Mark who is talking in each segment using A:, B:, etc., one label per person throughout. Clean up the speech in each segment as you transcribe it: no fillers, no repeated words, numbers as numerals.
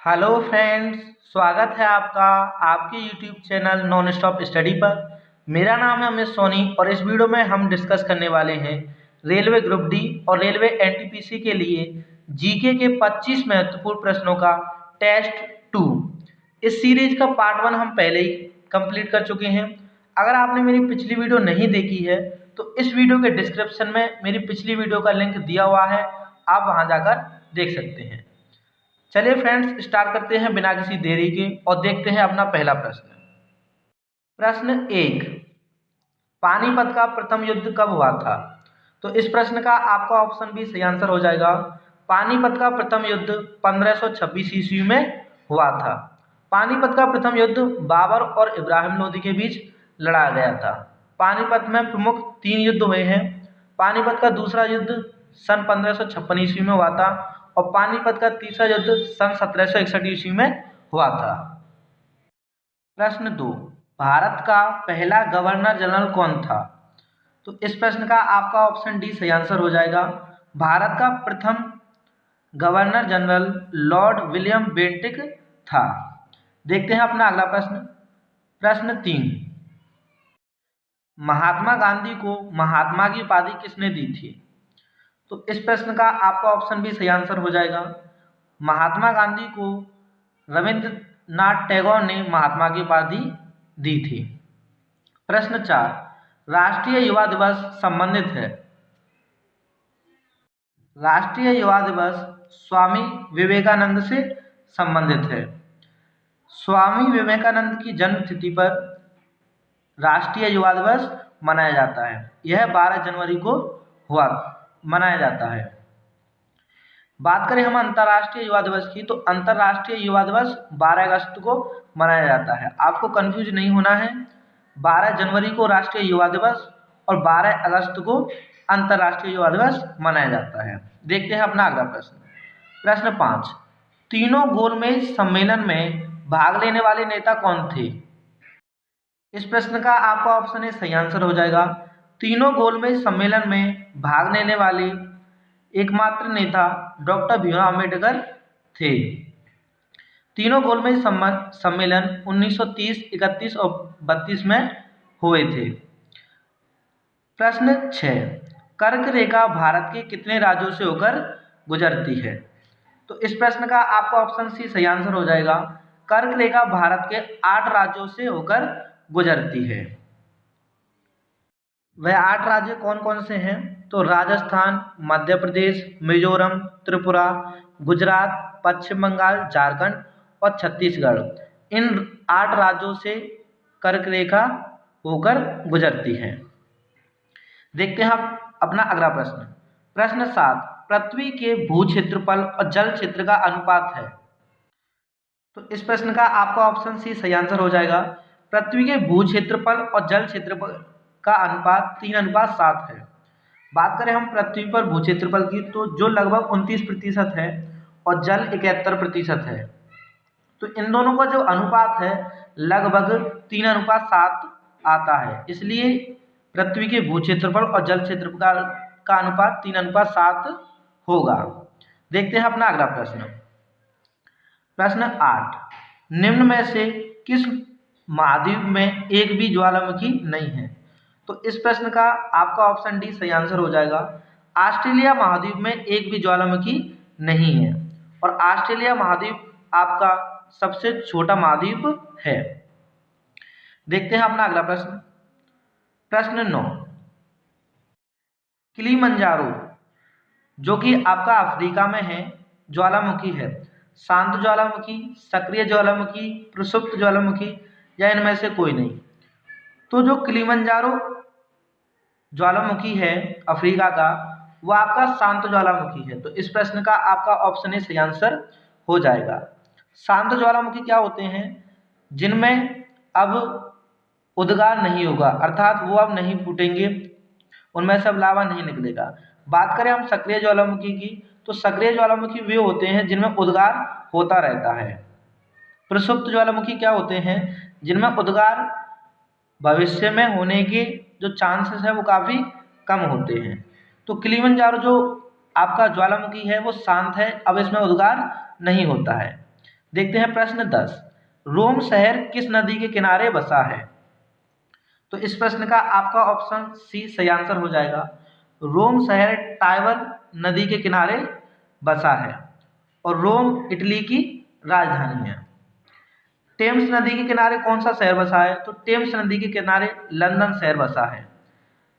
A: Hello friends, स्वागत है आपका आपके YouTube channel non stop study पर। मेरा नाम है अमित सोनी और इस वीडियो में हम डिस्कस करने वाले हैं रेलवे ग्रुप डी और रेलवे एनटीपीसी के लिए जीके के 25 महत्वपूर्ण प्रश्नों का टेस्ट 2। इस सीरीज का पार्ट 1 हम पहले ही कंप्लीट कर चुके हैं। अगर आपने मेरी पिछली वीडियो नहीं देखी है तो इस वीडियो के डिस्क्रिप्शन में मेरी पिछली वीडियो का लिंक दिया हुआ है, आप वहां जाकर देख सकते हैं। चलिए फ्रेंड्स, स्टार्ट करते हैं बिना किसी देरी के और देखते हैं अपना पहला प्रश्न। प्रश्न 1, पानीपत का प्रथम युद्ध कब हुआ था? तो इस प्रश्न का आपका ऑप्शन बी सही आंसर हो जाएगा। पानीपत का प्रथम युद्ध 1526 ईस्वी में हुआ था। पानीपत का प्रथम युद्ध बाबर और इब्राहिम लोदी के बीच लड़ा गया था। पानीपत में प्रमुख 3 युद्ध हुए हैं। पानीपत का दूसरा युद्ध सन 1556 ईस्वी में हुआ था और पानीपत का तीसरा युद्ध सन 1761 ईस्वी में हुआ था। प्रश्न 2, भारत का पहला गवर्नर जनरल कौन था? तो इस प्रश्न का आपका ऑप्शन डी सही आंसर हो जाएगा। भारत का प्रथम governor general Lord William Bentinck था। देखते हैं अपना अगला प्रश्न। प्रश्न 3, महात्मा गांधी को महात्मा की उपाधि किसने दी थी? तो इस प्रश्न का आपका ऑप्शन भी सही आंसर हो जाएगा। महात्मा गांधी को रविंद्रनाथ टैगोर ने महात्मा की उपाधि दी थी। प्रश्न 4, राष्ट्रीय युवा दिवस संबंधित है। राष्ट्रीय युवा दिवस स्वामी विवेकानंद से संबंधित है। स्वामी विवेकानंद की जन्म तिथि पर राष्ट्रीय युवा दिवस मनाया जाता है। यह 12 जनवरी को मनाया जाता है। बात करें हम अंतर्राष्ट्रीय युवा दिवस की, तो अंतर्राष्ट्रीय युवा दिवस 12 अगस्त को मनाया जाता है। आपको कंफ्यूज नहीं होना है। 12 जनवरी को राष्ट्रीय युवा दिवस और 12 अगस्त को अंतर्राष्ट्रीय युवा दिवस मनाया जाता है। देखते हैं अपना अगला प्रश्न। प्रश्न 5, तीनों गोलमेज सम्मेलन में भाग लेने वाले नेता कौन थे? इस प्रश्न का आपका ऑप्शन ए सही आंसर हो जाएगा। तीनों गोलमेज सम्मेलन में भाग लेने वाले एकमात्र नेता डॉक्टर भीमराव अम्बेडकर थे। तीनों गोलमेज सम्मेलन 1930, 31 और 32 में हुए थे। प्रश्न 6, कर्क रेखा भारत के कितने राज्यों से होकर गुजरती है? तो इस प्रश्न का आपका ऑप्शन सी सही आंसर हो जाएगा। कर्क रेखा भारत के 8 राज्यों से होकर गुजरती है। वह 8 राज्य कौन कौन से हैं? तो राजस्थान, मध्य प्रदेश, मिजोरम, त्रिपुरा, गुजरात, पश्चिम बंगाल, झारखंड और छत्तीसगढ़। इन 8 राज्यों से कर्क रेखा होकर गुजरती है। देखते हैं आप अपना अगला प्रश्न। प्रश्न 7, पृथ्वी के भू क्षेत्रफल और जल क्षेत्र का अनुपात है। तो इस प्रश्न का आपका ऑप्शन सी सही आंसर हो जाएगा। पृथ्वी के भू क्षेत्रफल और जल क्षेत्रफल का अनुपात 3:7 है। बात करें हम पृथ्वी पर भू क्षेत्रफल की, तो जो लगभग 29% है और जल 71% है। तो इन दोनों का जो अनुपात है लगभग 3:7 आता है। इसलिए पृथ्वी के भू क्षेत्रफल और जल क्षेत्रफल का अनुपात 3:7 होगा। देखते हैं अपना अगला प्रश्न। प्रश्न 8, निम्न में से किस महाद्वीप में एक भी ज्वालामुखी नहीं है? तो इस प्रश्न का आपका ऑप्शन डी सही आंसर हो जाएगा। ऑस्ट्रेलिया महाद्वीप में एक भी ज्वालामुखी नहीं है और ऑस्ट्रेलिया महाद्वीप आपका सबसे छोटा महाद्वीप है। देखते हैं अपना अगला प्रश्न। प्रश्न 9, किलिमंजारो जो कि आपका अफ्रीका में है ज्वालामुखी है, शांत ज्वालामुखी, सक्रिय ज्वालामुखी, प्रसुप्त ज्वालामुखी या इनमें से कोई नहीं? तो जो किलिमंजारो ज्वालामुखी है अफ्रीका का, वो आपका शांत ज्वालामुखी है। तो इस प्रश्न का आपका ऑप्शन ए सही आंसर हो जाएगा। शांत ज्वालामुखी क्या होते हैं? जिनमें अब उद्गार नहीं होगा, अर्थात वो अब नहीं फूटेंगे, उनमें से अब लावा नहीं निकलेगा। बात करें हम सक्रिय ज्वालामुखी की, तो सक्रिय ज्वालामुखी वे होते हैं जिनमें उद्गार होता रहता है। प्रसुप्त ज्वालामुखी क्या होते हैं? जिनमें उद्गार भविष्य में होने के जो चांसेस है वो काफ़ी कम होते हैं। तो किलिमंजारो जो आपका ज्वालामुखी है वो शांत है, अब इसमें उद्गार नहीं होता है। देखते हैं प्रश्न 10। रोम शहर किस नदी के किनारे बसा है? तो इस प्रश्न का आपका ऑप्शन सी सही आंसर हो जाएगा। रोम शहर टाइबर नदी के किनारे बसा है और रोम इटली की राजधानी है। टेम्स नदी के किनारे कौन सा शहर बसा है? तो टेम्स नदी के किनारे लंदन शहर बसा है।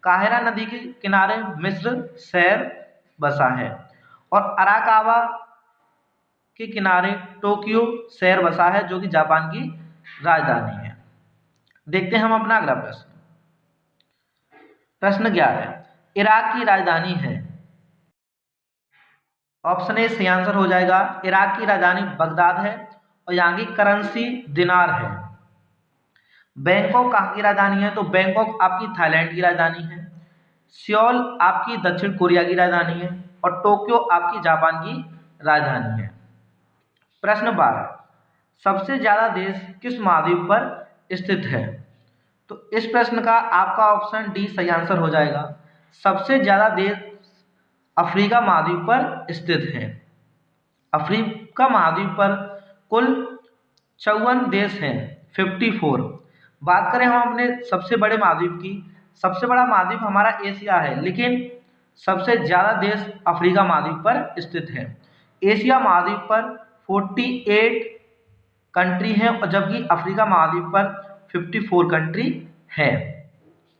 A: काहिरा नदी के किनारे मिस्र शहर बसा है और अराकावा के किनारे टोक्यो शहर बसा है, जो कि जापान की राजधानी है। देखते हैं हम अपना अगला प्रश्न। प्रश्न 11। इराक की राजधानी है? ऑप्शन ए सही आंसर हो जाएगा। इराक की राजधानी बगदाद है और यहाँ की करेंसी दिनार है। बैंकॉक कहाँ की राजधानी है? तो बैंकॉक आपकी थाईलैंड की राजधानी है। सियोल आपकी दक्षिण कोरिया की राजधानी है और टोक्यो आपकी जापान की राजधानी है। प्रश्न 12। सबसे ज्यादा देश किस महाद्वीप पर स्थित है? तो इस प्रश्न का आपका ऑप्शन डी सही आंसर हो जाएगा। सबसे ज्यादा देश अफ्रीका महाद्वीप पर स्थित है। अफ्रीका महाद्वीप पर कुल 54 देश हैं, 54। बात करें हम अपने सबसे बड़े महाद्वीप की, सबसे बड़ा महाद्वीप हमारा एशिया है, लेकिन सबसे ज़्यादा देश अफ्रीका महाद्वीप पर स्थित है। एशिया महाद्वीप पर 48 कंट्री हैं और जबकि अफ्रीका महाद्वीप पर 54 कंट्री है।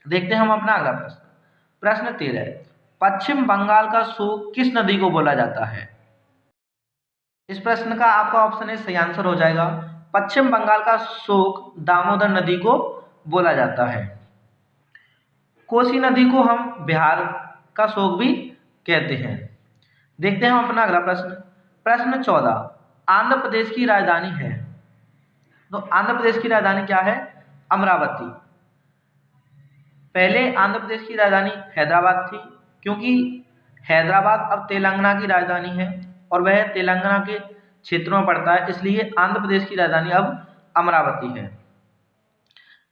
A: देखते हैं हम अपना अगला प्रश्न। प्रश्न 13। पश्चिम बंगाल का शोक किस नदी को बोला जाता है? इस प्रश्न का आपका ऑप्शन ए सही आंसर हो जाएगा। पश्चिम बंगाल का शोक दामोदर नदी को बोला जाता है। कोसी नदी को हम बिहार का शोक भी कहते हैं। देखते हैं हम अपना अगला प्रश्न। प्रश्न 14। आंध्र प्रदेश की राजधानी है? तो आंध्र प्रदेश की राजधानी क्या है? अमरावती। पहले आंध्र प्रदेश की राजधानी हैदराबाद थी, क्योंकि हैदराबाद अब तेलंगाना की राजधानी है और वह तेलंगाना के क्षेत्रों में पड़ता है, इसलिए आंध्र प्रदेश की राजधानी अब अमरावती है।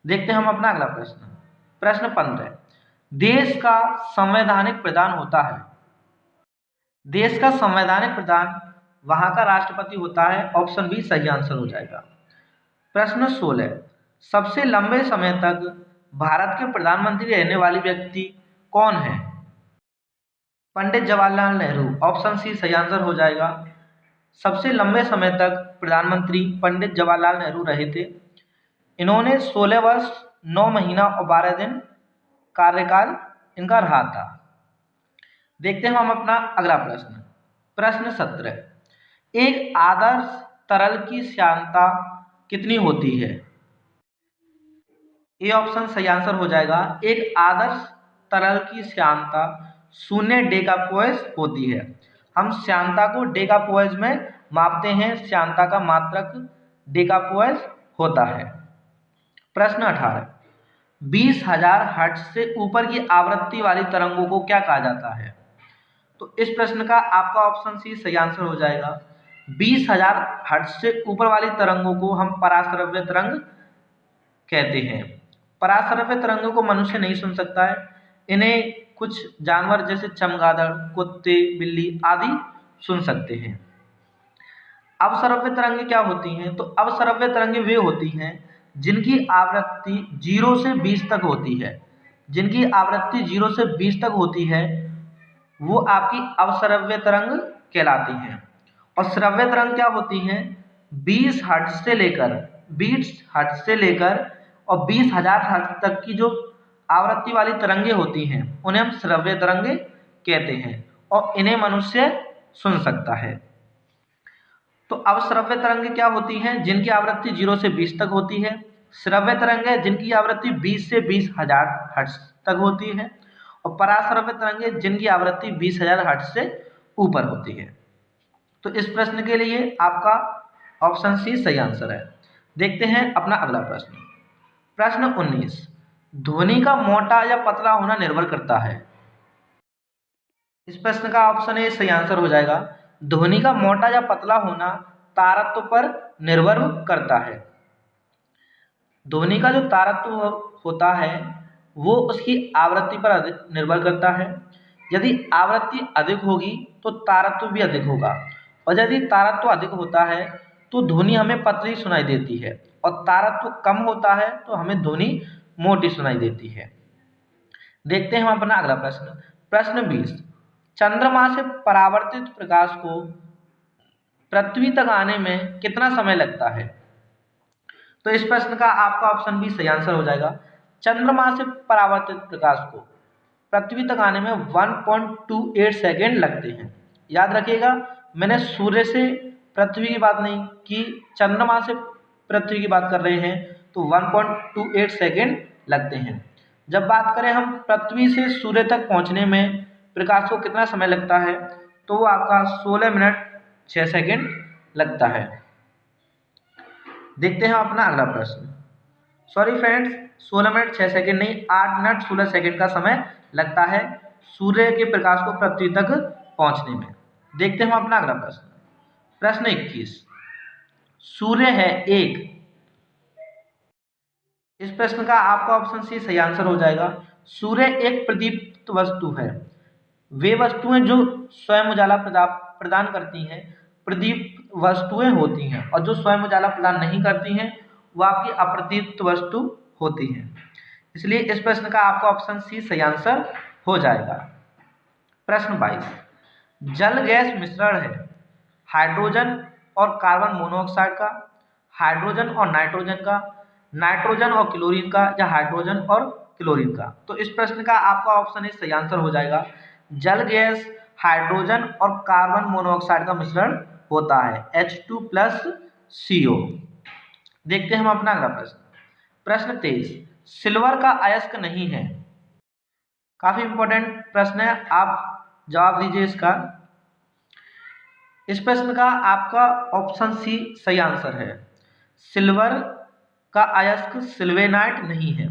A: देखते हैं हम अपना अगला प्रश्न। प्रश्न 15। देश का संवैधानिक प्रधान होता है? देश का संवैधानिक प्रधान वहां का राष्ट्रपति होता है। ऑप्शन बी सही आंसर हो जाएगा। प्रश्न 16। सबसे लंबे समय तक भारत के प्रधानमंत्री रहने वाली व्यक्ति कौन है? पंडित जवाहरलाल नेहरू। ऑप्शन सी सही आंसर हो जाएगा। सबसे लंबे समय तक प्रधानमंत्री पंडित जवाहरलाल नेहरू रहे थे। इन्होंने 16 वर्ष 9 महीना और 12 दिन कार्यकाल इनका रहा था। देखते हैं हम अपना अगला प्रश्न। प्रश्न 17। एक आदर्श तरल की श्यानता कितनी होती है? ये ऑप्शन सही आंसर हो जाएगा। एक आदर्श तरल की श्यानता 0 डेकापोएस होती है। हम श्यानता को डेकापोएस में मापते हैं। श्यानता का मात्रक डेकापोएस होता है। प्रश्न 18। 20,000 हर्ट्ज से ऊपर की आवृत्ति वाली तरंगों को क्या कहा जाता है? तो इस प्रश्न का आपका ऑप्शन सी सही आंसर हो जाएगा। 20,000 हर्ट्ज से ऊपर वाली तरंगों को हम पराश्रव्य तरंग कहते हैं। पराश्रव्य तरंगों को मनुष्य नहीं सुन सकता है, इन्हें कुछ जानवर जैसे चमगादड़, कुत्ते, बिल्ली आदि सुन सकते हैं। अवश्रव्य तरंगें क्या होती हैं? तो अवश्रव्य तरंगें वे होती हैं जिनकी आवृत्ति 0 से 20 तक होती है। जिनकी आवृत्ति 0 से 20 तक होती है वो आपकी अवश्रव्य तरंग कहलाती हैं। और श्रव्य तरंग क्या होती हैं? 20 हर्ट्ज से लेकर और 20,000 हर्ट्ज तक की जो आवृत्ति वाली तरंगें होती हैं उन्हें हम श्रव्य तरंगें कहते हैं और इन्हें मनुष्य सुन सकता है। तो अवश्रव्य तरंगें क्या होती हैं? जिनकी आवृत्ति 0 से 20 तक होती है। श्रव्य तरंगें जिनकी आवृत्ति 20 से 20,000 हर्ट्ज तक होती है और पराश्रव्य तरंगें जिनकी आवृत्ति 20,000 हर्ट्ज से ऊपर होती है। तो इस प्रश्न के लिए आपका ऑप्शन सी सही आंसर है। देखते हैं अपना अगला प्रश्न। प्रश्न 19। ध्वनि का मोटा या पतला होना निर्भर करता है? इस प्रश्न का ऑप्शन ए सही आंसर हो जाएगा। ध्वनि का मोटा या पतला होना तारत्व पर निर्भर करता है। ध्वनि का जो तारत्व होता है वो उसकी आवृत्ति पर निर्भर करता है। यदि आवृत्ति अधिक होगी तो तारत्व भी अधिक होगा और यदि तारत्व अधिक होता है तो ध्वनि हमें पतली सुनाई देती है, और तारत्व कम होता है तो हमें ध्वनि मोटी सुनाई देती है। देखते हैं हम अपना अगला प्रश्न। प्रश्न 20, चंद्रमा से परावर्तित प्रकाश को पृथ्वी तक आने में कितना समय लगता है? तो इस प्रश्न का आपका ऑप्शन बी सही आंसर हो जाएगा। चंद्रमा से परावर्तित प्रकाश को पृथ्वी तक आने में 1.28 सेकेंड लगते हैं। याद रखिएगा, मैंने सूर्य से पृथ्वी की बात नहीं की, चंद्रमा से पृथ्वी की बात कर रहे हैं, तो 1.28 सेकेंड लगते हैं। जब बात करें हम पृथ्वी से सूर्य तक पहुंचने में प्रकाश को कितना समय लगता है, तो वो आपका 16 मिनट 6 सेकेंड लगता है। देखते हैं अपना अगला प्रश्न। सॉरी फ्रेंड्स, 16 मिनट 6 सेकेंड नहीं, 8 मिनट 16 सेकेंड का समय लगता है सूर्य के प्रकाश को पृथ्वी तक पहुंचने में। देखते हैं हम अपना अगला प्रश्न। प्रश्न 21, सूर्य है एक। इस प्रश्न का आपका ऑप्शन सी सही आंसर हो जाएगा। सूर्य एक प्रदीप्त वस्तु है। वे वस्तुएं जो स्वयं उजाला प्रदान करती हैं प्रदीप्त वस्तुएं होती हैं, और जो स्वयं उजाला प्रदान नहीं करती हैं वो आपकी अप्रदीप्त वस्तु होती हैं। इसलिए इस प्रश्न का आपका ऑप्शन सी सही आंसर हो जाएगा। प्रश्न 22, जल गैस मिश्रण है हाइड्रोजन और कार्बन मोनोऑक्साइड का, हाइड्रोजन और नाइट्रोजन का, नाइट्रोजन और क्लोरीन का, या हाइड्रोजन और क्लोरीन का। तो इस प्रश्न का आपका ऑप्शन सही आंसर हो जाएगा। जल गैस हाइड्रोजन और कार्बन मोनोऑक्साइड का मिश्रण होता है, H2+CO। देखते हैं हम अपना अगला प्रश्न। प्रश्न 23, सिल्वर का अयस्क नहीं है। काफी इंपॉर्टेंट प्रश्न है, आप जवाब दीजिए इसका। इस प्रश्न का आपका ऑप्शन सी सही आंसर है। सिल्वर का अयस्क सिल्वेनाइट नहीं है।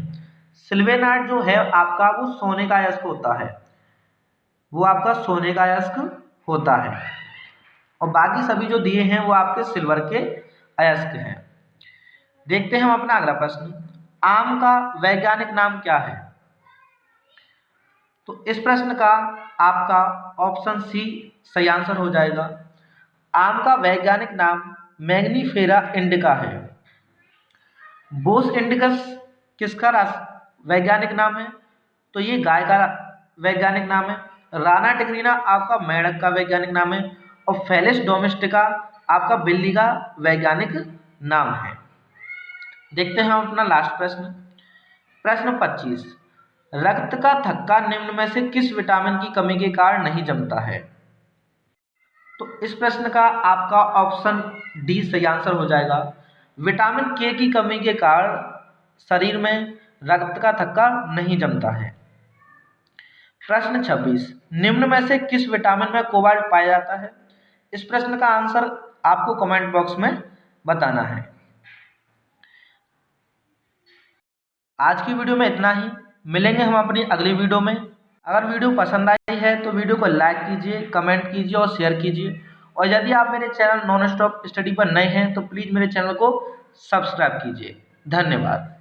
A: सिल्वेनाइट जो है आपका वो सोने का अयस्क होता है, वो आपका सोने का अयस्क होता है, और बाकी सभी जो दिए हैं वो आपके सिल्वर के अयस्क हैं। देखते हैं हम अपना अगला प्रश्न। आम का वैज्ञानिक नाम क्या है? तो इस प्रश्न का आपका ऑप्शन सी सही आंसर हो जाएगा। आम का वैज्ञानिक नाम मैग्नीफेरा इंडिका है। बोस इंडिकस किसका वैज्ञानिक नाम है? तो ये गाय का वैज्ञानिक नाम है। राना टिग्रीना आपका मेंढक का वैज्ञानिक नाम है, और फेलिस डोमेस्टिका आपका बिल्ली का वैज्ञानिक नाम है। देखते हैं हम अपना लास्ट प्रश्न। प्रश्न 25, रक्त का थक्का निम्न में से किस विटामिन की कमी के कारण नहीं जमता है? तो इस प्रश्न का आपका ऑप्शन डी सही आंसर हो जाएगा। विटामिन के की कमी के कारण शरीर में रक्त का थक्का नहीं जमता है। प्रश्न 26, निम्न में से किस विटामिन में कोबाल्ट पाया जाता है? इस प्रश्न का आंसर आपको कमेंट बॉक्स में बताना है। आज की वीडियो में इतना ही, मिलेंगे हम अपनी अगली वीडियो में। अगर वीडियो पसंद आई है तो वीडियो को लाइक कीजिए, कमेंट कीजिए और शेयर कीजिए, और यदि आप मेरे चैनल नॉन स्टॉप स्टडी पर नए हैं तो प्लीज़ मेरे चैनल को सब्सक्राइब कीजिए। धन्यवाद।